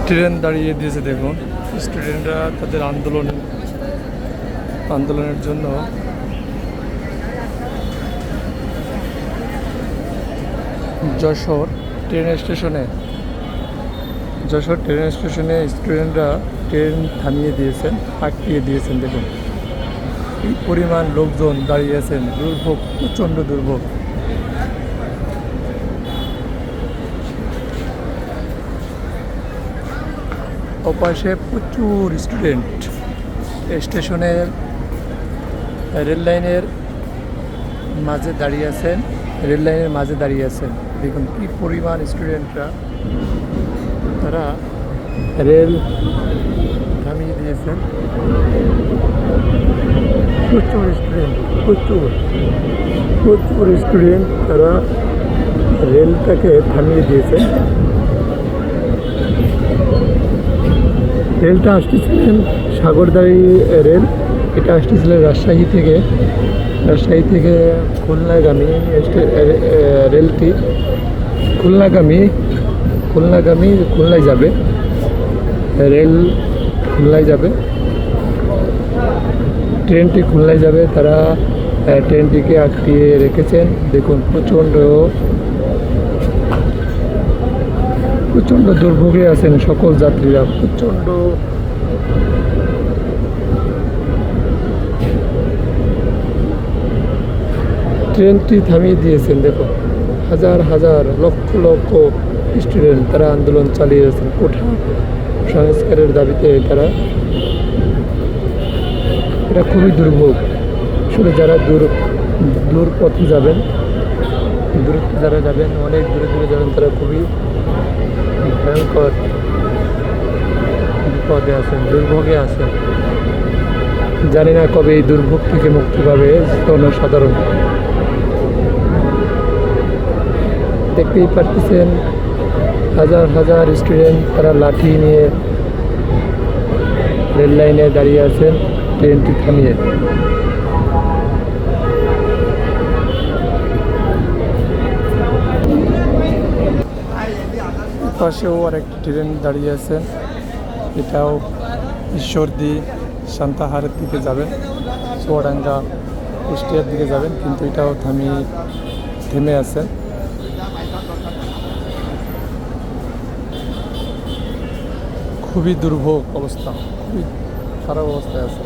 Train দাঁড়িয়ে দিয়েছে দেখুন। স্টুডেন্টরা তাদের আন্দোলনের জন্য যশোর ট্রেন স্টেশনে স্টুডেন্টরা ট্রেন থামিয়ে দিয়েছেন, আটকিয়ে দিয়েছেন। দেখুন এই পরিমাণ লোকজন দাঁড়িয়ে আছেন। দুর্ভোগ, প্রচণ্ড দুর্ভোগ। ওপাশে প্রচুর স্টুডেন্ট স্টেশনের রেল লাইনের মাঝে দাঁড়িয়ে আছেন। দেখুন কি পরিমাণ স্টুডেন্টরা, তারা রেল থামিয়ে দিয়েছেন। প্রচুর স্টুডেন্ট তারা রেলটাকে থামিয়ে দিয়েছেন। রেলটা আসতেছিলেন সাগরদাঁড়ি রেল। এটা আসতেছিলেন রাজশাহী থেকে খুলনাগামী রেলটি খুলনায় যাবে। রেল খুলনায় যাবে, ট্রেনটি খুলনায় যাবে। তারা ট্রেনটিকে আটকিয়ে রেখেছেন। দেখুন প্রচণ্ড দুর্ভোগে আছেন সকল যাত্রীরা। ট্রেনটি থামিয়ে দিয়েছেন। দেখুন হাজার লক্ষ স্টুডেন্ট তারা আন্দোলন চালিয়ে যাচ্ছেন কোঠা সংস্কারের দাবিতে। এটা খুবই দুর্ভোগ। আসলে যারা দূর পথে যাবেন, অনেক দূরে যাবেন, তারা খুবই ভয়ঙ্কর বিপদে আছেন, দুর্ভোগে আছেন। জানি না কবে এই দুর্ভোগ থেকে মুক্তি পাবে জনসাধারণ। দেখতেই পারতেছেন হাজার স্টুডেন্ট তারা লাঠি নিয়ে রেল লাইনে দাঁড়িয়ে আছেন ট্রেনটি থামিয়ে। পাশেও আরেকটি ট্রেন দাঁড়িয়ে আছেন। এটাও ঈশ্বরদী সান্তাহারের দিকে যাবেন, চুয়াডাঙ্গা কুষ্টিয়ার দিকে যাবেন, কিন্তু এটাও থেমে আছে। খুবই দুর্ভোগ অবস্থা, খুবই খারাপ অবস্থায় আছে।